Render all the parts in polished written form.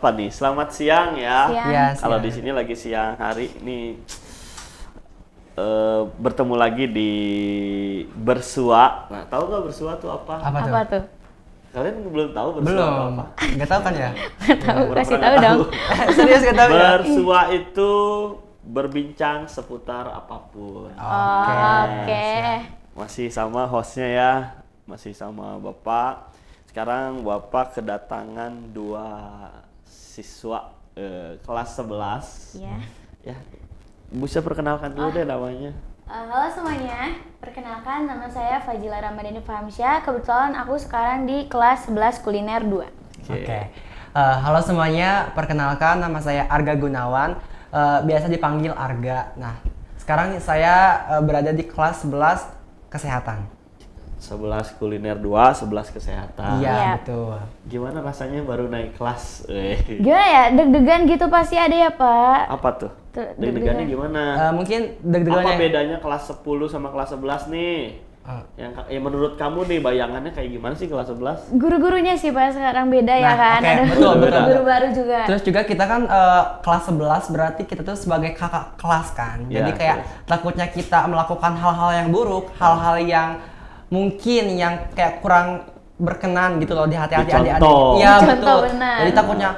apa nih? Selamat siang ya. Siang. Ya, Kalau siang. di sini lagi siang hari ini bertemu lagi di Bersua. Nah, tahu nggak Bersua tuh apa? Apa Apa tuh? Kalian belum tahu Bersua itu Belum. apa? Nggak tahu kan ya? Tahu, Pura-pura kasih nggak tahu dong. Serius nggak tahu ya? Bersua itu berbincang seputar apapun. Oke. Masih sama hostnya ya, masih sama Bapak. Sekarang Bapak kedatangan 2 siswa kelas 11. Iya. Ya, bisa perkenalkan dulu deh namanya. Halo semuanya, perkenalkan nama saya Fajila Ramadhani Fahamsyah. Kebetulan aku sekarang di kelas 11 kuliner 2. Oke. Halo semuanya, perkenalkan nama saya Arga Gunawan. Biasa dipanggil Arga. Nah, sekarang saya berada di kelas 11 kesehatan. 11 kuliner 2, 11 kesehatan. Iya, Iya. betul. Gimana rasanya baru naik kelas? Gimana ya, deg-degan gitu pasti ada ya Pak? Apa tuh? Tuh, Deg-degannya deg-degan. gimana? Mungkin Apa deg-degannya. bedanya kelas 10 sama kelas 11 nih? Yang menurut kamu nih bayangannya kayak gimana sih kelas 11? Guru-gurunya sih Pak sekarang beda ya Nah, kan? oke, Ada betul, betul. guru baru juga. Terus juga kita kan kelas 11 berarti kita tuh sebagai kakak kelas kan. Iya, Jadi kayak takutnya kita melakukan hal-hal yang buruk, hal-hal yang mungkin yang kayak kurang berkenan gitu loh di hati-hati adik-adik. Dicontoh. Iya, Dicontoh, betul. benar. Jadi takutnya,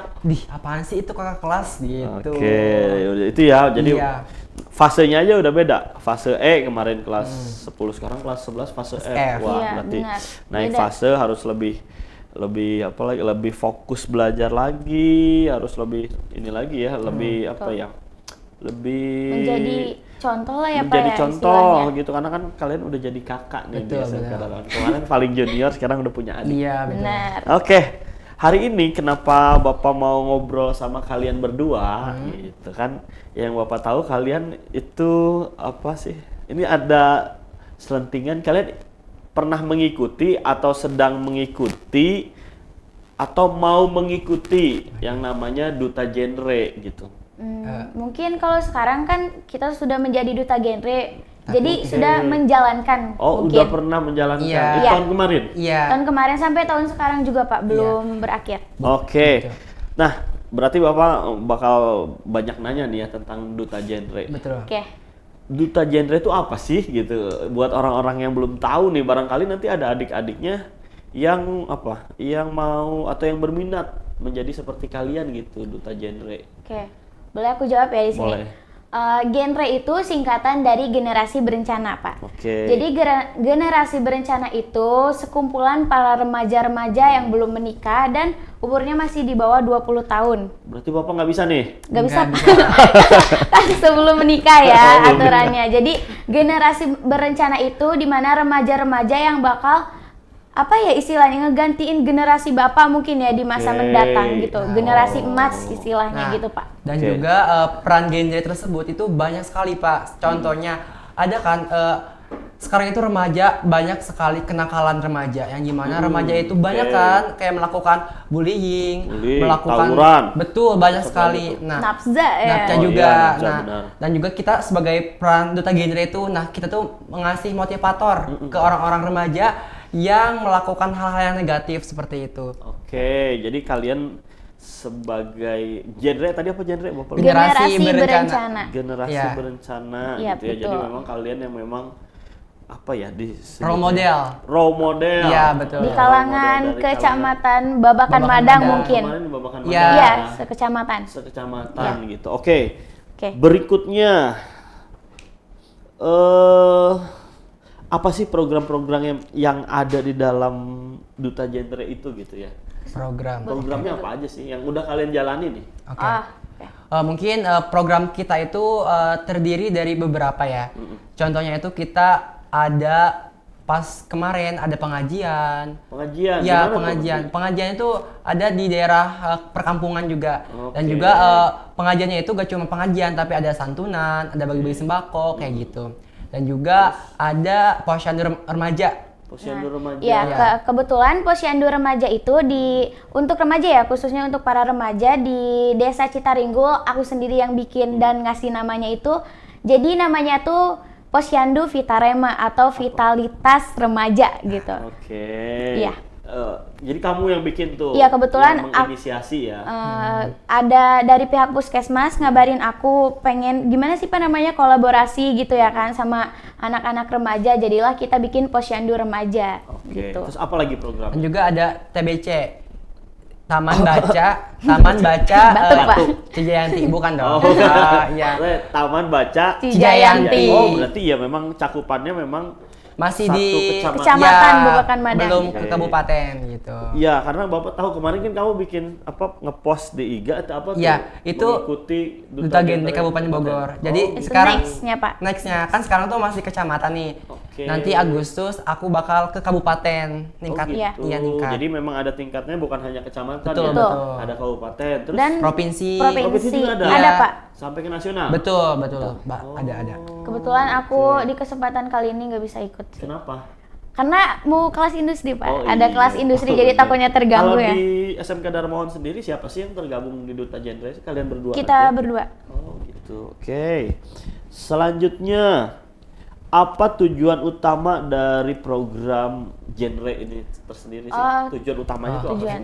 apaan sih itu kakak kelas gitu. Oke, itu ya. Jadi Iya. fasenya aja udah beda. Fase E kemarin kelas 10, sekarang kelas 11 fase F. F. Wah, Iya, berarti benar. naik Beda. fase harus lebih fokus belajar lagi, harus lebih ini lagi ya, lebih apa ya? Lebih Menjadi contoh lah ya Pak menjadi ya contoh istilahnya. gitu, karena kan kalian udah jadi kakak nih. Betul, biasa benar. kadang-kadang. Kemarin paling junior, sekarang udah punya adik. Iya, betul. Benar. Oke, hari ini kenapa Bapak mau ngobrol sama kalian berdua gitu kan? Yang Bapak tahu kalian itu apa sih? Ini ada selentingan, kalian pernah mengikuti atau sedang mengikuti atau mau mengikuti yang namanya duta genre gitu. Mungkin kalau sekarang kan kita sudah menjadi duta genre, jadi sudah menjalankan Oh, mungkin. udah pernah menjalankan Iya. itu Iya. tahun kemarin? Iya. Tahun kemarin sampai tahun sekarang juga Pak belum berakhir. Oke. Nah, berarti Bapak bakal banyak nanya nih ya tentang duta genre. Betul. Oke. Duta genre itu apa sih gitu? Buat orang-orang yang belum tahu nih, barangkali nanti ada adik-adiknya yang apa? Yang mau atau yang berminat menjadi seperti kalian gitu, duta genre. Oke. Boleh aku jawab ya di sini? Boleh. Genre itu singkatan dari generasi berencana, Pak. Oke. Jadi generasi berencana itu sekumpulan para remaja-remaja yang belum menikah dan umurnya masih di bawah 20 tahun. Berarti Bapak nggak bisa nih? Nggak bisa, Nggak bisa. kan sebelum menikah ya Oh, belum aturannya. Jadi generasi berencana itu di mana remaja-remaja yang bakal apa ya istilahnya ngegantiin generasi bapak mungkin ya di masa Oke. mendatang gitu. Generasi emas istilahnya Nah, gitu, Pak. Dan Oke. juga peran genre tersebut itu banyak sekali Pak. Contohnya ada kan sekarang itu remaja banyak sekali kenakalan remaja yang gimana remaja itu banyak oke. kan kayak melakukan bullying, Bullying, melakukan tawuran. betul banyak Seperti sekali. itu. Nah, Nafza ya. Nafza Oh juga. iya, Nafza, Nah, benar. dan juga kita sebagai peran duta genre itu, nah kita tuh mengasih motivator ke orang-orang remaja yang melakukan hal-hal yang negatif seperti itu. Oke, jadi kalian sebagai genre tadi apa genre Bapak? Generasi Generasi berencana. berencana. Generasi Iya. berencana Iya, gitu ya. Jadi betul. memang kalian yang memang apa ya Role model. Role model. Iya, betul. Di Role kalangan model dari kecamatan Babakan Babakan Madang Madang. mungkin. Kemarin di Babakan Iya. Madang. Iya, sekecamatan. Sekecamatan gitu. Oke. Oke. Berikutnya apa sih program-program yang ada di dalam duta genre itu gitu ya? Program. Programnya apa aja sih yang udah kalian jalani nih? Oke. Oke. Mungkin program kita itu terdiri dari beberapa ya. Contohnya itu kita ada pas kemarin ada pengajian. Pengajian. Ya, gimana tuh? pengajian. Pengajian itu ada di daerah perkampungan juga. Dan Oke. juga pengajiannya itu gak cuma pengajian tapi ada santunan, ada bagi-bagi sembako kayak gitu. Dan juga ada posyandu remaja. Posyandu remaja. Ya, Iya. kebetulan posyandu remaja itu untuk remaja ya, khususnya untuk para remaja di Desa Citaringgul, aku sendiri yang bikin dan ngasih namanya itu. Jadi namanya tuh Posyandu Vitarema atau Vitalitas Remaja gitu. Oke. Iya. jadi kamu yang bikin tuh. Iya, kebetulan yang menginisiasi ya. Ada dari pihak puskesmas ngabarin aku pengen gimana sih Pak namanya kolaborasi gitu ya kan sama anak-anak remaja, jadilah kita bikin Posyandu Remaja Oke. gitu. Terus apa lagi program? Dan juga ada TBC, Taman Baca Batuk, Pak. Cijayanti, bukan dong. Oh, Iya. Taman Baca Cijayanti. Oh, berarti ya memang cakupannya memang Masih satu di Kecamatan ya, Babakan Madang. belum Oke. ke kabupaten gitu. Iya, karena Bapak tahu kemarin kan kamu bikin apa ngepost di IG atau apa Iya, tuh? itu Mengikuti Duta Genre Kabupaten Bogor. Jadi Oh, Itu sekarang next-nya, Pak. Nextnya kan sekarang tuh masih kecamatan nih. Oke. Nanti Agustus aku bakal ke kabupaten tingkat. gitu. Iya. Tingkat. Jadi memang ada tingkatnya bukan hanya kecamatan Betul, ya. betul. Ada kabupaten, terus Dan Provinsi. provinsi juga ada. ada Iya. Pak. sampai ke nasional. Betul. Oh, Ada. Kebetulan aku di kesempatan kali ini nggak bisa ikut sih. Kenapa? Karena mau kelas industri Pak. Oh, Ada iya. kelas industri Oh, jadi iya. takutnya terganggu Kalau ya. di SMK Darmawan sendiri siapa sih yang tergabung di Duta Genre? Kalian berdua? Kita aja? berdua. Oh gitu. Oke. Selanjutnya, apa tujuan utama dari program genre ini tersendiri sih? Oh, Tujuan utamanya itu apa? Tujuan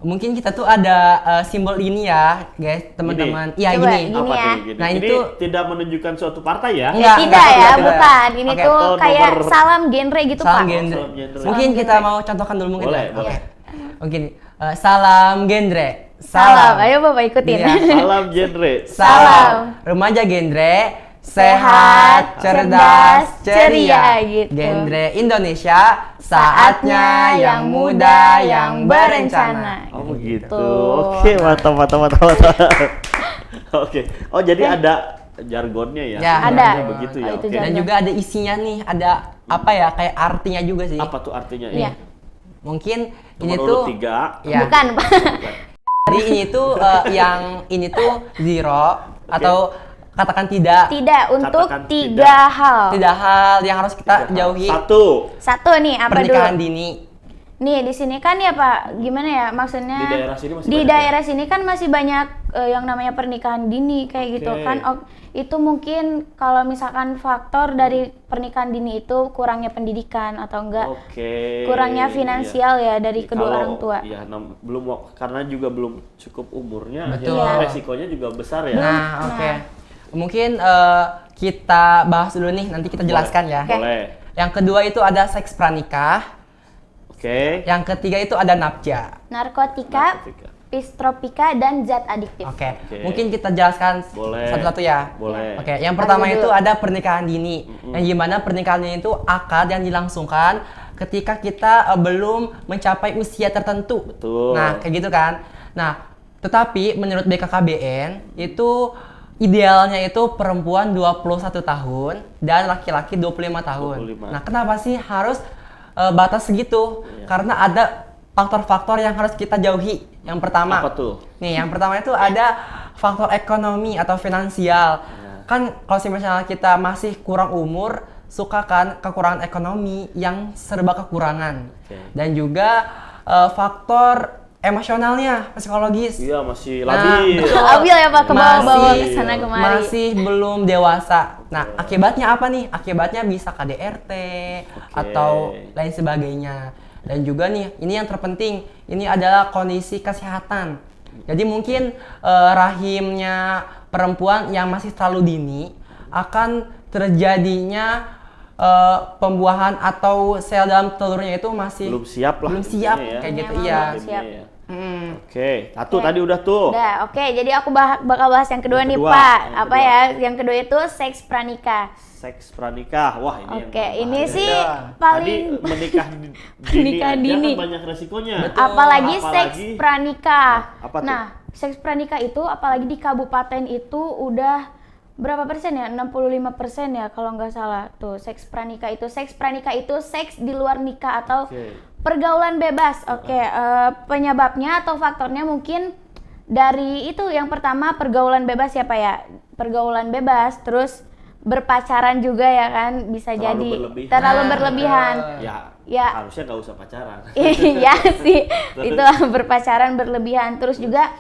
Mungkin kita tuh ada simbol ini ya, guys, teman-teman. Iya Coba, gini. gini. Apa ya. tuh gini? Nah, ini itu- tidak menunjukkan suatu partai ya? Enggak, Tidak ya, tidak. bukan. Ini Oke. tuh Atau kayak nomor- salam genre gitu Salam Pak. genre. Salam genre. Mungkin Salam kita genre. mau contohkan dulu mungkin Boleh, ya. boleh. Mungkin salam genre. Salam. Ayo Bapak ikutin. Iya. Salam genre. Salam. Remaja genre Sehat, sehat, cerdas, ceria gitu. Genre Indonesia saatnya yang muda yang berencana. Oh begitu. Tuh. Oke, mantap. Oke. Oh, jadi ada jargonnya ya? Ya, ada. Begitu Oh, ya. itu Oke. jargon. Dan juga ada isinya nih, ada apa ya, kayak artinya juga sih. Apa tuh artinya Iya. ini? Mungkin Nomor ini urut tuh 3. ya. Bukan Pak. Jadi ini tuh yang ini tuh zero atau katakan tidak. Tidak untuk Katakan tiga hal. Tidak hal yang harus kita jauhi. Satu nih apa Pernikahan dulu? dini. Nih di sini kan ya Pak, gimana ya maksudnya? Di daerah sini masih Di banyak daerah sini kan masih banyak yang namanya pernikahan dini kayak gitu Oke. kan. Itu mungkin kalau misalkan faktor dari pernikahan dini itu kurangnya pendidikan atau enggak Oke. kurangnya finansial ya dari kedua Kalau- orang tua. Iya, belum karena juga belum cukup umurnya. Betul. akhirnya Iya. resikonya juga besar ya. Nah, oke. Mungkin kita bahas dulu nih, nanti kita jelaskan ya. Oke. Boleh. Yang kedua itu ada seks pranikah. Oke. Yang ketiga itu ada nafja. Narkotika, pistropika dan zat adiktif. Oke. Oke. Mungkin kita jelaskan Boleh. satu-satu ya. Boleh. Oke, yang pertama Lanjut itu dulu. ada pernikahan dini. Yang gimana pernikahan dini itu akad yang dilangsungkan ketika kita belum mencapai usia tertentu. Betul. Nah, kayak gitu kan. Nah, tetapi menurut BKKBN itu idealnya itu perempuan 21 tahun dan laki-laki 25 tahun. 25. Nah, kenapa sih harus batas segitu? Iya. Karena ada faktor-faktor yang harus kita jauhi. Yang pertama. Apa tuh? Nih, yang pertama itu ada faktor ekonomi atau finansial. Ya. Kan kalau misalnya kita masih kurang umur, suka kan kekurangan ekonomi yang serba kekurangan. Oke. Dan juga faktor emosionalnya, psikologis. Iya, masih Nah, labil. betul. Labil ya Pak, ke bawah-bawah Masih- ke sana kemari. Masih belum dewasa. Nah, akibatnya apa nih? Akibatnya bisa KDRT atau lain sebagainya. Dan juga nih, ini yang terpenting, ini adalah kondisi kesehatan. Jadi mungkin rahimnya perempuan yang masih terlalu dini akan terjadinya pembuahan atau sel dalam telurnya itu masih Belum siap lah. belum siap, intinya ya. kayak gitu, Memang iya. belum siap. Ya. Mm. Oke, satu tadi udah tuh. Udah, oke. Jadi aku bakal bahas yang kedua Yang nih kedua, Pak. yang Apa kedua. ya? Yang kedua itu seks pranikah. Seks pranikah. Wah, ini yang Oke, ini berbahaya. sih Ya. paling Tadi menikah Menikah aja dini. kan banyak resikonya. apalagi seks Apalagi- pranikah. Apa tuh? Nah, seks pranikah itu apalagi di kabupaten itu udah berapa persen ya? 65% ya kalau nggak salah. Tuh, seks pranikah itu seks di luar nikah atau Oke. pergaulan bebas. Oke, penyebabnya atau faktornya mungkin dari itu yang pertama pergaulan bebas ya Pak ya. Pergaulan bebas, terus berpacaran juga ya kan bisa Terlalu jadi berlebihan. terlalu berlebihan. Ya, Ya. harusnya nggak usah pacaran. Iya sih, Terus? itu berpacaran berlebihan. Terus juga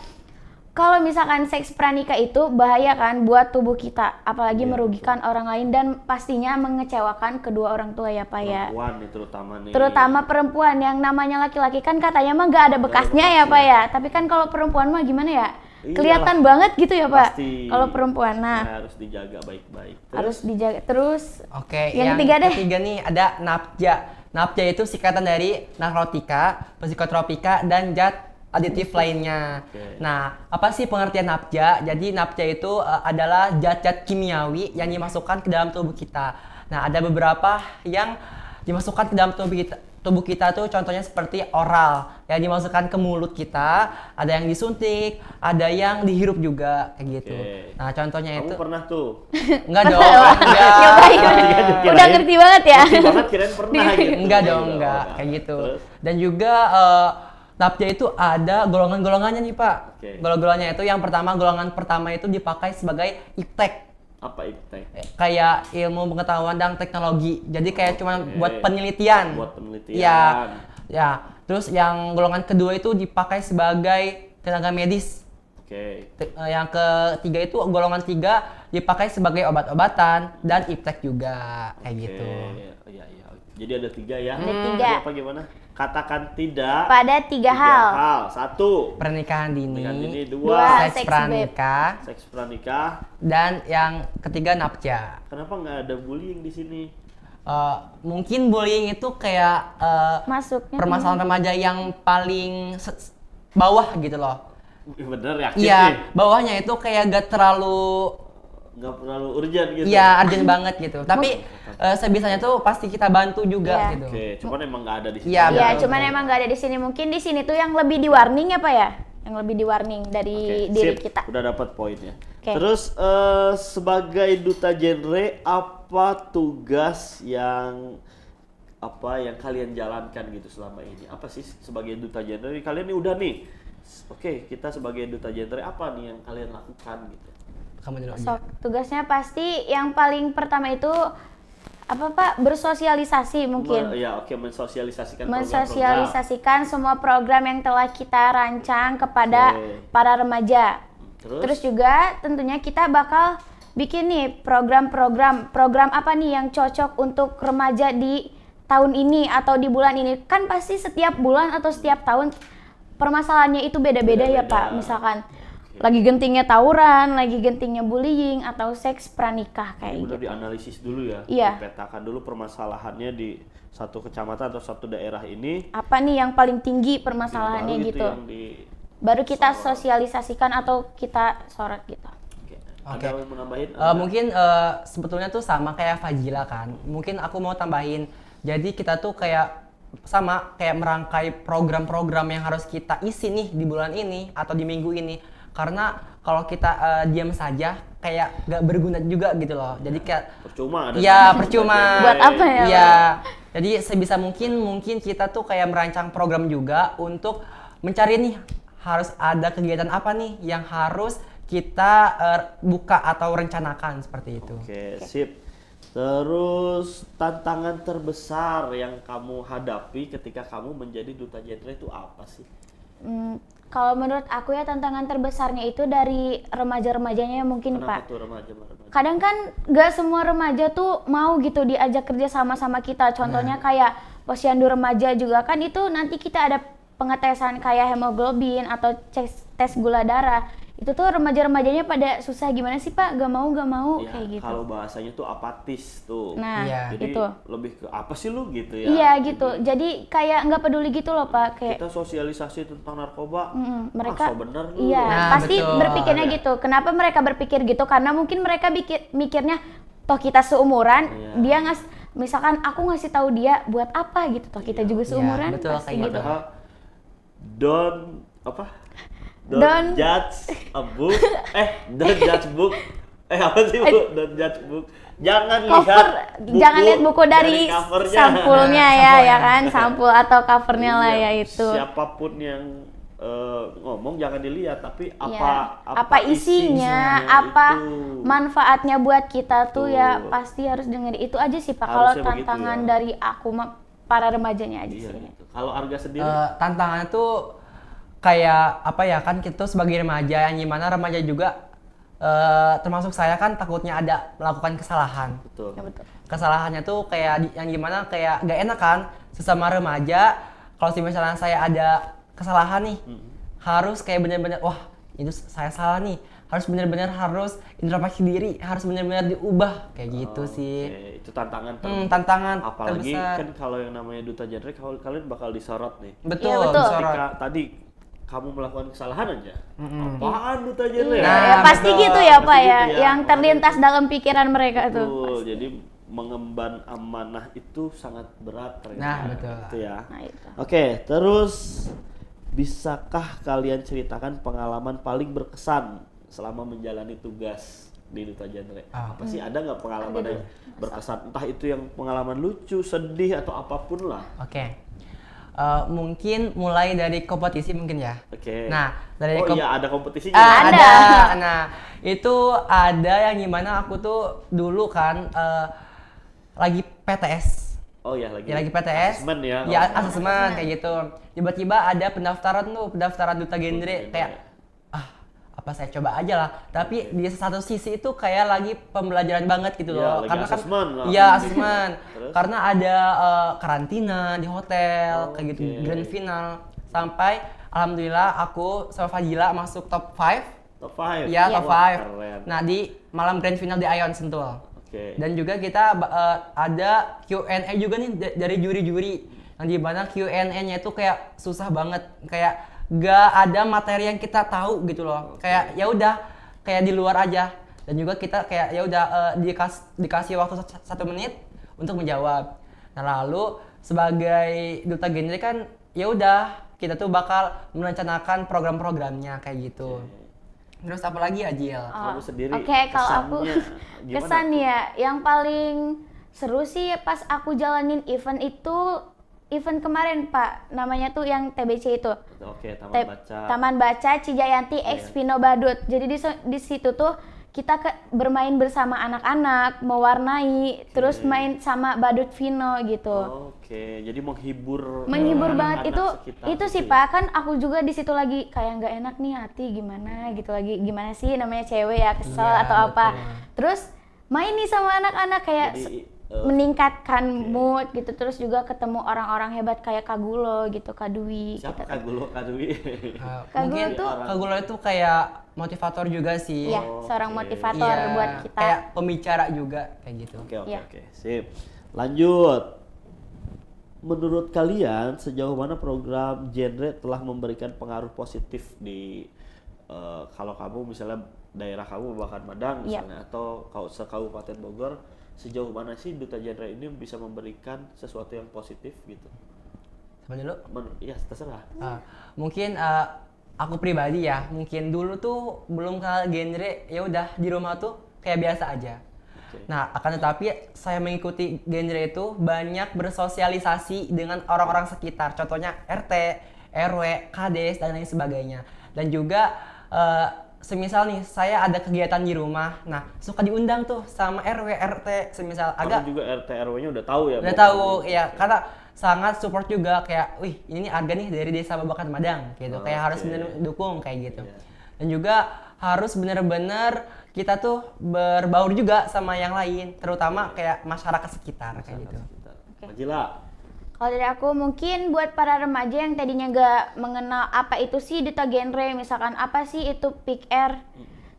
kalau misalkan seks pranikah itu bahaya kan buat tubuh kita, apalagi Iya, merugikan orang lain dan pastinya mengecewakan kedua orang tua ya Pak ya. Perempuan nih terutama nih. Terutama perempuan, yang namanya laki-laki kan katanya mah nggak ada bekasnya ya Pak ya. Tapi kan kalau perempuan mah gimana ya? Iyalah. Kelihatan banget gitu ya Pak. Pasti. Kalau perempuan, nah Harus dijaga baik-baik. harus dijaga terus. Oke, Yang ketiga deh. ketiga nih ada napja. Napja itu singkatan dari narkotika, psikotropika, dan zat aditif lainnya. Oke. Nah, apa sih pengertian napja? Jadi napja itu adalah zat-zat kimiawi yang dimasukkan ke dalam tubuh kita. Nah, ada beberapa yang dimasukkan ke dalam tubuh kita. Tubuh kita tuh contohnya seperti oral yang dimasukkan ke mulut kita, ada yang disuntik, ada yang dihirup juga kayak gitu. Oke. Nah, contohnya Kamu itu pernah tuh? enggak dong, enggak. Nyobain. Kirain- Udah ngerti banget ya. Ngerti banget kirain pernah gitu. Enggak dong, Gitu. enggak Oh, kayak gitu. Terus? Dan juga napja itu ada golongan-golongannya nih Pak. Oke. Golongannya itu yang pertama, golongan pertama itu dipakai sebagai iptek, Apa itu? kayak ilmu pengetahuan dan teknologi. Jadi kayak cuma Oke. buat penelitian. Buat penelitian. Iya. Ya. Terus yang golongan kedua itu dipakai sebagai tenaga medis. Oke. Yang ketiga itu golongan 3 dipakai sebagai obat-obatan dan iptek juga kayak gitu. Oke. Iya, iya. Jadi ada 3 ya. Ada 3. Tadi apa gimana? Katakan tidak Pada 3 hal. 1. Pernikahan dini, Pernikahan dini. 2. Dua. seks Seks pranikah, Seks pranikah. dan yang ketiga napja. Kenapa nggak ada bullying di sini? Mungkin bullying itu kayak Masuknya permasalahan remaja yang paling bawah gitu loh. Bener yakin nih? Iya, bawahnya itu kayak gak terlalu, Nggak terlalu urgent gitu. iya urgent banget gitu. Tapi sebisanya tuh pasti kita bantu juga Iya. gitu. Oke, cuman emang nggak ada di sini. Iya, Iya, betul. cuman emang nggak ada di sini. Mungkin di sini tuh yang lebih di warning ya Pak ya? Yang lebih di warning dari Oke, diri sip. kita. Udah dapat poinnya. Oke. Terus sebagai duta genre, apa tugas yang kalian jalankan gitu selama ini? Apa sih sebagai duta genre? Kalian nih udah nih. Oke, kita sebagai duta genre apa nih yang kalian lakukan gitu? Kamu dulu aja. So, tugasnya pasti yang paling pertama itu apa Pak? Bersosialisasi mungkin. Mensosialisasikan Mensosialisasikan semua program yang telah kita rancang kepada Oke. para remaja. Terus? Terus juga tentunya kita bakal bikin nih program apa nih yang cocok untuk remaja di tahun ini atau di bulan ini. Kan pasti setiap bulan atau setiap tahun permasalahannya itu beda-beda ya Beda-beda. Pak. Misalkan lagi gentingnya tawuran, lagi gentingnya bullying atau seks pranikah kayak Udah gitu. dianalisis dulu ya, Iya. dipetakan dulu permasalahannya di satu kecamatan atau satu daerah ini. Apa nih yang paling tinggi Baru permasalahannya itu gitu. yang di Baru kita sosialisasikan atau kita sorot gitu. Oke. Oke. Ada yang mau nambahin? Mungkin sebetulnya tuh sama kayak Fajila kan. Mungkin aku mau tambahin. Jadi kita tuh kayak sama kayak merangkai program-program yang harus kita isi nih di bulan ini atau di minggu ini. Karena kalau kita diam saja kayak gak berguna juga gitu loh. Jadi kayak Percuma ada. iya, sama percuma. sebagainya. Buat apa ya, Iya. Jadi sebisa mungkin kita tuh kayak merancang program juga untuk mencari nih harus ada kegiatan apa nih yang harus kita buka atau rencanakan seperti itu. Oke, sip. Terus tantangan terbesar yang kamu hadapi ketika kamu menjadi duta genre itu apa sih? Kalau menurut aku ya tantangan terbesarnya itu dari remaja-remajanya mungkin Kenapa Pak. tuh remaja-remaja? Kadang kan gak semua remaja tuh mau gitu diajak kerja sama kita. Contohnya kayak posyandu remaja juga kan itu nanti kita ada pengetesan kayak hemoglobin atau tes gula darah. Itu tuh remaja-remajanya pada susah gimana sih Pak? Gak mau Ya, kayak gitu. kalau bahasanya tuh apatis tuh. Nah, Iya. Jadi itu. lebih ke apa sih lu gitu ya? Iya gitu. Jadi kayak nggak peduli gitu loh Pak. Kayak Kita sosialisasi tentang narkoba. mereka so bener lu. iya Nah, pasti betul. berpikirnya gitu. Kenapa mereka berpikir gitu? Karena mungkin mereka mikirnya toh kita seumuran, Iya. dia misalkan aku ngasih tahu dia buat apa gitu. Toh kita juga seumuran, betul, pasti kayak gitu. Padahal don't Don't- judge a book. Don't judge book. Apa sih Bu? Don't judge book. Jangan Cover, lihat buku. jangan lihat buku dari covernya. sampulnya ya, Sampulnya. ya kan, sampul atau covernya lah Iya, ya itu. Siapapun yang ngomong jangan dilihat, tapi Iya. apa apa isinya, apa itu. manfaatnya buat kita tuh ya Betul. pasti harus denger itu aja sih Pak. Kalau Harusnya begitu tantangan ya. dari aku para remajanya aja Iya, sih. gitu. Kalau Arga sendiri Tantangannya tuh kayak apa ya, kan kita tuh sebagai remaja yang gimana remaja juga termasuk saya kan takutnya ada melakukan kesalahan. Betul. Ya betul. Kesalahannya tuh kayak yang gimana, kayak gak enak kan sesama remaja kalau misalnya saya ada kesalahan nih, harus kayak bener-bener wah itu saya salah nih, harus bener-bener harus introspeksi diri, harus bener-bener diubah kayak gitu sih. Oke, itu tantangan Tantangan apalagi terbesar. kan kalau yang namanya duta genre kalian bakal disorot nih. Betul, Iya, betul. disorot. Ketika tadi kamu melakukan kesalahan aja, apaan duta genre? Iya, Nah, ya pasti betul. gitu ya Pak Pasti ya, gitu ya. yang terlintas dalam pikiran mereka tuh. Betul, jadi mengemban amanah itu sangat berat ternyata. Nah, betul. Itu ya. Nah itu. Oke, terus bisakah kalian ceritakan pengalaman paling berkesan selama menjalani tugas di duta genre? Apa sih, ada nggak pengalaman yang berkesan? Entah itu yang pengalaman lucu, sedih atau apapun lah. Oke. Mungkin mulai dari kompetisi mungkin ya. Oke. Nah, dari iya, ada kompetisinya. Ada. ada. Nah, itu ada yang gimana aku tuh dulu kan lagi PTS. Oh ya, lagi. Ya lagi PTS. Asesmen ya. Ya, kalau- asesmen kayak gitu. Tiba-tiba ada pendaftaran duta genre genre. kayak apa saya coba aja lah. Tapi di satu sisi itu kayak lagi pembelajaran banget gitu Iya, loh. lagi Karena kan asesmen lah. iya asesmen. Terus? Karena ada karantina di hotel Oh, kayak gitu, oke. grand final. Sampai alhamdulillah aku sama Fadila masuk top 5. Top 5. Iya, top 5. Keren. Nah, di malam grand final di Ion Sentul. Oke. Dan juga kita ada Q&A juga nih dari juri-juri. Yang di mana Q&A-nya itu kayak susah banget, kayak gak ada materi yang kita tahu gitu loh. Kayak ya udah kayak di luar aja. Dan juga kita kayak ya udah dikasih waktu 1 menit untuk menjawab. Nah, lalu sebagai duta genre kan ya udah kita tuh bakal merencanakan program-programnya kayak gitu. Terus apa lagi Ajil? Kamu sendiri Oke, kalau aku kesannya gimana? kesan ya, yang paling seru sih pas aku jalanin event itu, event kemarin Pak, namanya tuh yang TBC itu. Oke, Taman Te- Baca. Taman Baca Cijayanti X Vino Badut. Jadi di situ tuh kita bermain bersama anak-anak, mewarnai, terus main sama Badut Vino gitu. Oke, jadi menghibur Banget itu sekitar itu sih ya. Pak, kan aku juga di situ lagi kayak nggak enak nih hati gimana gitu, lagi gimana sih namanya cewek ya, kesel Iya, atau apa, betul. terus main nih sama anak-anak kayak Jadi, meningkatkan mood gitu, terus juga ketemu orang-orang hebat kayak Kak Gulo gitu, Kak Dwi Siapa gitu. Kak Gulo, Kak Dwi? Kak Mungkin Gulo tuh Kak Gulo itu kayak motivator juga sih. ya seorang motivator Iya, buat kita. kayak pembicara juga kayak gitu. Oke, oke, Iya. oke. Sip. Lanjut. Menurut kalian sejauh mana program genre telah memberikan pengaruh positif di kalau kamu misalnya daerah kamu Babakan Madang Iya. misalnya atau Kabupaten Bogor, sejauh mana sih duta genre ini bisa memberikan sesuatu yang positif gitu? Sama dulu. Ya terserah. Mungkin aku pribadi ya, mungkin dulu tuh belum kenal genre, ya udah di rumah tuh kayak biasa aja. Oke. Nah, akan tetapi saya mengikuti genre itu banyak bersosialisasi dengan orang-orang sekitar. Contohnya RT, RW, KDS dan lain sebagainya. Dan juga semisal nih saya ada kegiatan di rumah, nah suka diundang tuh sama RW, RT, semisal Kamu agak juga RT RW-nya udah tahu ya? udah bahwa tahu kamu- ya, karena sangat support juga kayak, wih ini nih Arga nih dari desa Babakan Madang gitu, kayak harus Oke. bener dukung kayak gitu. Iya. Dan juga harus bener-bener kita tuh berbaur juga sama yang lain, terutama kayak masyarakat sekitar kayak gitu. Majila. Kalau dari aku mungkin buat para remaja yang tadinya gak mengenal apa itu sih duta genre, misalkan apa sih itu Pick Air.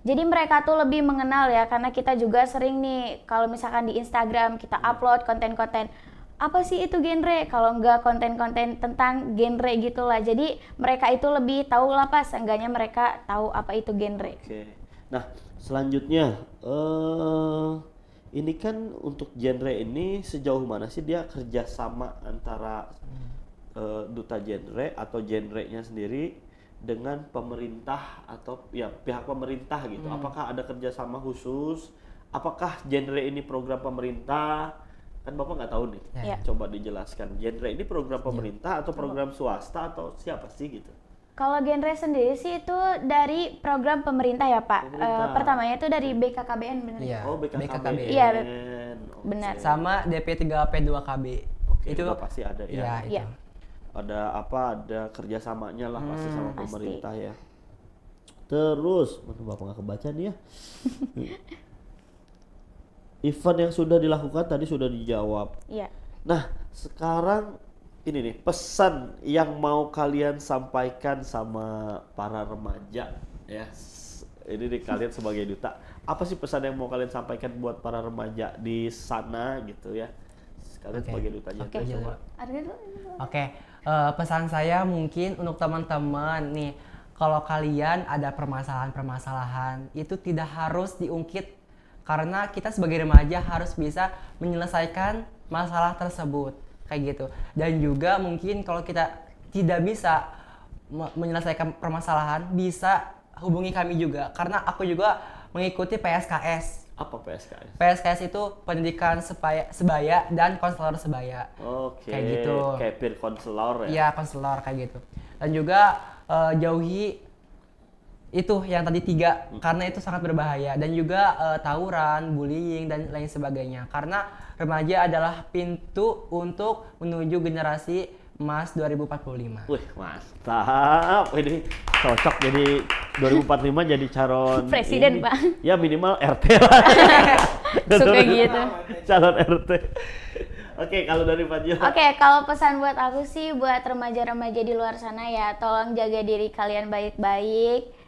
Jadi mereka tuh lebih mengenal ya, karena kita juga sering nih kalau misalkan di Instagram kita upload konten-konten apa sih itu genre, kalau nggak konten-konten tentang genre gitulah. Jadi mereka itu lebih tahu lah Pak, seenggaknya mereka tahu apa itu genre. Oke. Nah, selanjutnya ini kan untuk genre ini sejauh mana sih dia kerjasama antara duta genre atau genrenya sendiri dengan pemerintah atau ya pihak pemerintah gitu? Apakah ada kerjasama khusus? Apakah genre ini program pemerintah? Kan Bapak nggak tahu nih. Ya. Coba dijelaskan. Genre ini program pemerintah atau program swasta atau siapa sih gitu? Kalau genre sendiri sih itu dari program pemerintah ya Pak. Pemerintah. Pertamanya itu dari BKKBN bener. Iya. Oh, BKKBN. Iya, Oke. benar. Sama DP3P2KB. Oke, itu udah pasti ada ya. Iya, itu. Iya. ada kerjasamanya lah pasti sama Pasti. pemerintah ya. Terus, mana Bapak nggak kebaca nih ya? Event yang sudah dilakukan tadi sudah dijawab. Iya. Nah, sekarang ini nih pesan yang mau kalian sampaikan sama para remaja ya. Ini nih kalian sebagai duta, apa sih pesan yang mau kalian sampaikan buat para remaja di sana gitu ya? Kalian sebagai dutanya Oke, coba. jelas. Arga dulu. Oke, pesan saya mungkin untuk teman-teman nih, kalau kalian ada permasalahan-permasalahan itu tidak harus diungkit karena kita sebagai remaja harus bisa menyelesaikan masalah tersebut kayak gitu. Dan juga mungkin kalau kita tidak bisa menyelesaikan permasalahan bisa hubungi kami juga karena aku juga mengikuti PSKS. Apa PSKS? PSKS itu pendidikan sebaya dan konselor sebaya. Oke. Kayak gitu. Kayak peer counselor ya. Iya, konselor kayak gitu. Dan juga jauhi itu yang tadi 3 karena itu sangat berbahaya dan juga tawuran, bullying dan lain sebagainya. Karena remaja adalah pintu untuk menuju generasi emas 2045. Wih, mantap. Ini cocok jadi 2045 jadi calon Presiden, ini. Pak. Ya minimal RT lah. Suka gitu. Calon RT. Oke, kalau dari Fajila. Oke, kalau pesan buat aku sih buat remaja-remaja di luar sana ya, tolong jaga diri kalian baik-baik.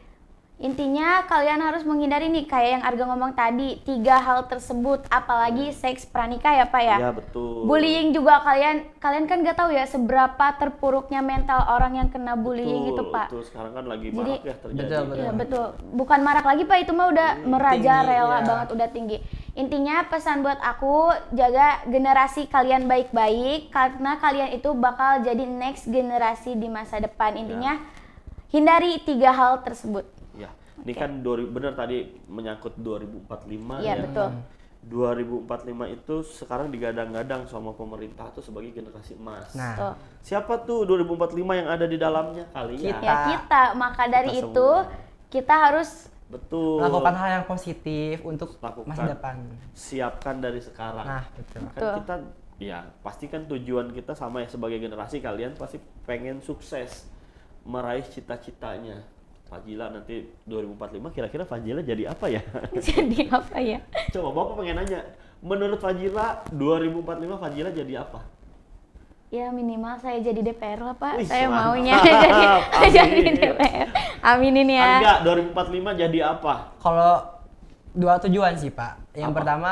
Intinya kalian harus menghindari nih kayak yang Arga ngomong tadi, 3 hal tersebut, apalagi seks pranikah ya Pak ya. Iya, betul. Bullying juga kalian kan gak tahu ya seberapa terpuruknya mental orang yang kena bullying Betul, itu Pak. Betul, sekarang kan lagi Jadi- marak ya terjadi. Betul, Iya betul, bukan marak lagi Pak, itu mah udah merajalela iya. banget, udah tinggi. Intinya pesan buat aku, jaga generasi kalian baik-baik karena kalian itu bakal jadi next generasi di masa depan. Intinya hindari 3 hal tersebut. Ya, ini kan bener tadi menyangkut 2045 Iya ya. betul. 2045 itu sekarang digadang-gadang sama pemerintah tuh sebagai generasi emas. Nah, Tuh. Siapa tuh 2045 yang ada di dalamnya? Kalian. Ya kita, maka dari Kita itu semua. kita harus Betul. lakukan hal yang positif untuk Lakukan. masa depan. Siapkan dari sekarang. Nah, betul. Kan Betul. kita ya pasti kan tujuan kita sama ya sebagai generasi, kalian pasti pengen sukses meraih cita-citanya. Fajila nanti 2045 kira-kira Fajila jadi apa ya? jadi apa ya? Coba Bapak pengen nanya, menurut Fajila 2045 Fajila jadi apa? Ya minimal saya jadi DPR lah Pak. Wih, Saya mantap. maunya jadi Amin. DPR. Aminin ya. Enggak, 2045 jadi apa? Kalau 2 tujuan sih, Pak. Yang Apa? pertama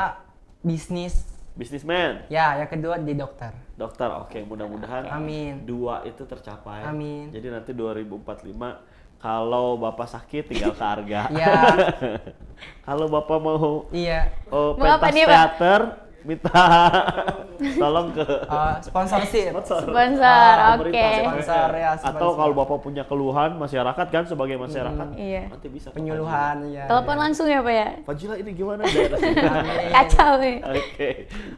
bisnis. Businessman, Ya, yang kedua di dokter. dokter. Oke, mudah-mudahan Amin. 2 itu tercapai. Amin. Jadi nanti 2045 kalau Bapak sakit tinggal ke Arga. Iya. Kalau Bapak mau Iya. Mau apa pentas nih, Pak? teater, minta tolong ke Sponsorship. Sponsor, pemerintah, oke. DPR. Sponsor, ya, Atau sponsor. kalau Bapak punya keluhan masyarakat kan sebagai masyarakat, Iya. nanti bisa ke Penyuluhan ya. Telepon langsung ya Pak ya. Fajila ini gimana daerah sini? Kacau nih. Oke,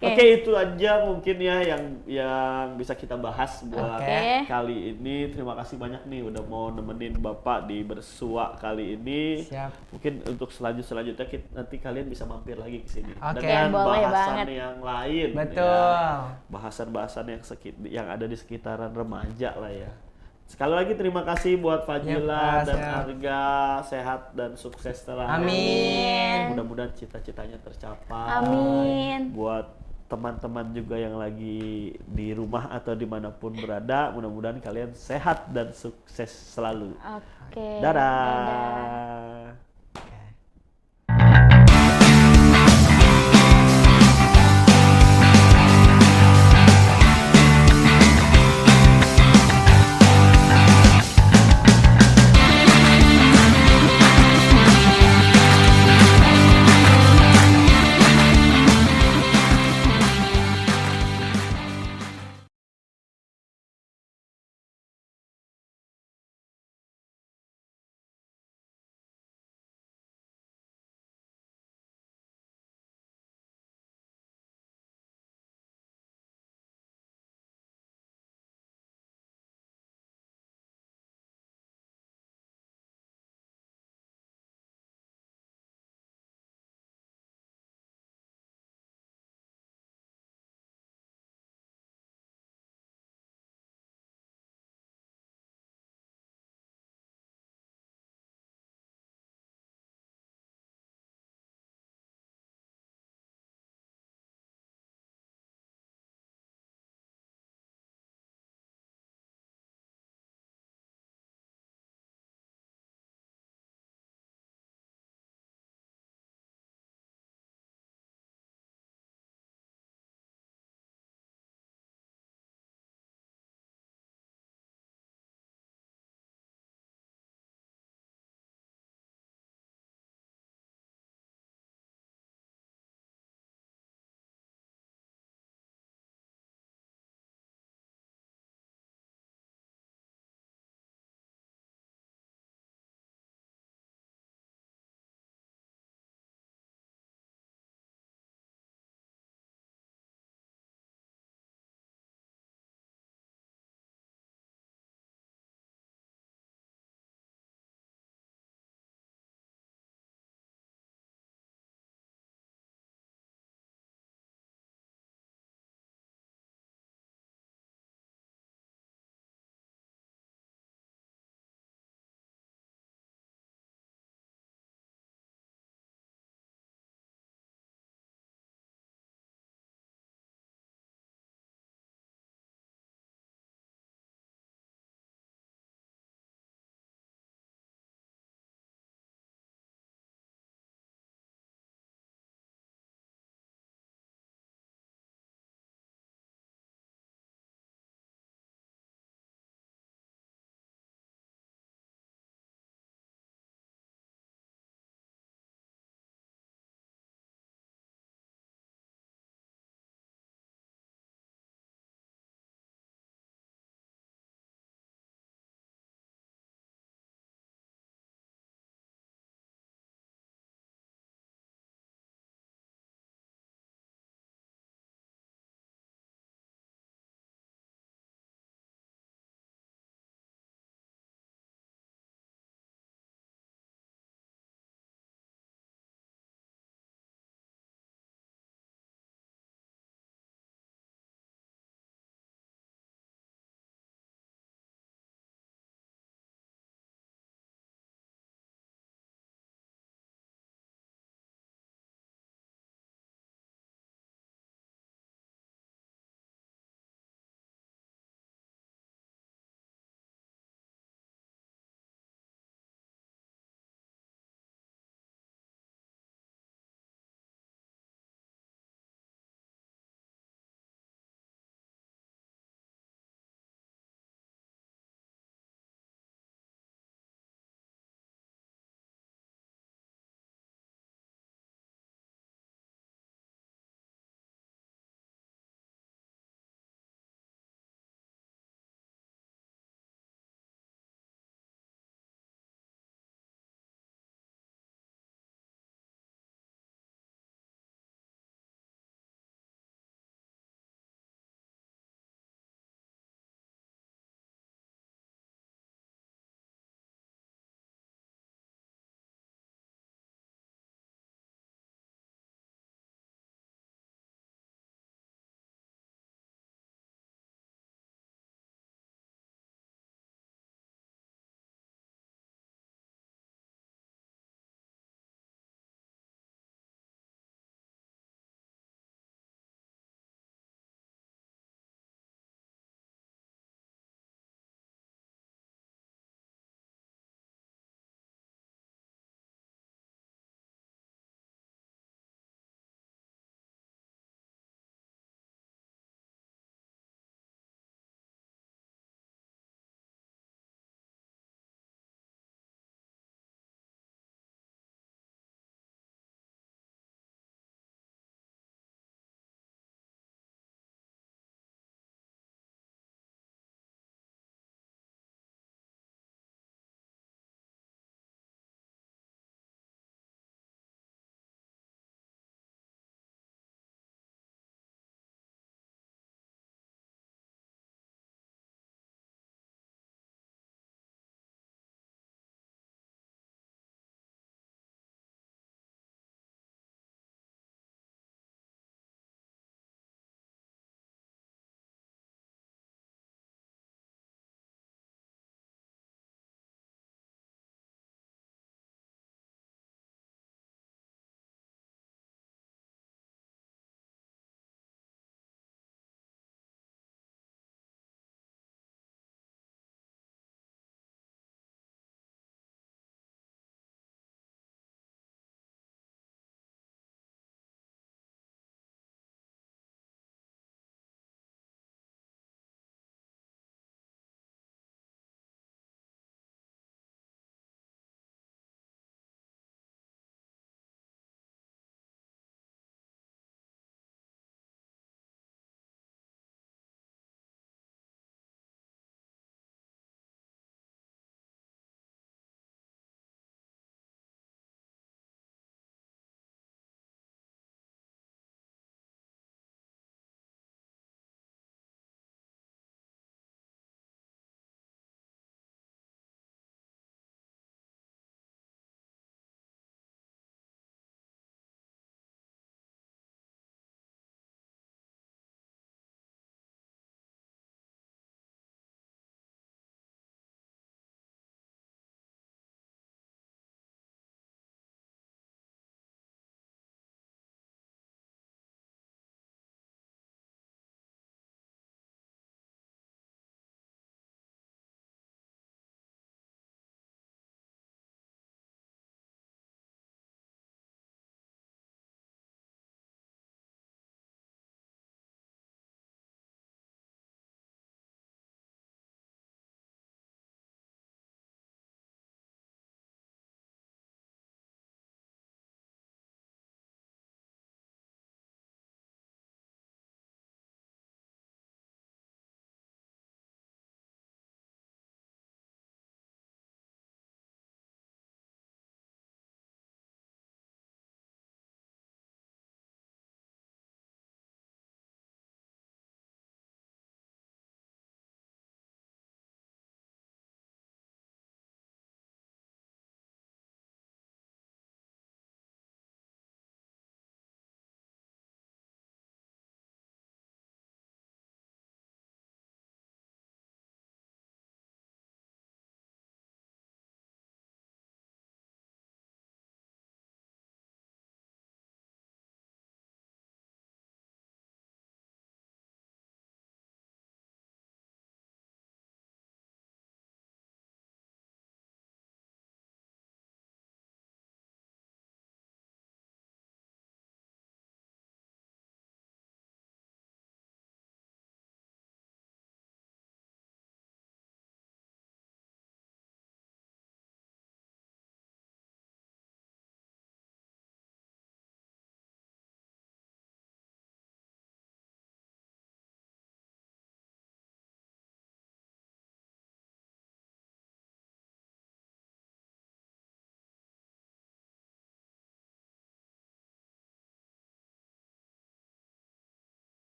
oke itu aja mungkin ya yang bisa kita bahas buat Oke. kali ini. Terima kasih banyak nih udah mau nemenin Bapak di Bersua kali ini. Siap. Mungkin untuk selanjutnya nanti kalian bisa mampir lagi ke sini Oke. dengan Boleh bahasan banget. yang lain. Betul. Ya. Bahasan-bahasan yang ada di sekitaran remaja lah ya. Sekali lagi terima kasih buat Fajila Pak, dan siap. Arga, sehat dan sukses terus. Amin. Mudah-mudahan cita-citanya tercapai. Amin. Buat teman-teman juga yang lagi di rumah atau dimanapun berada, mudah-mudahan kalian sehat dan sukses selalu. Oke. Dadah. Dadah.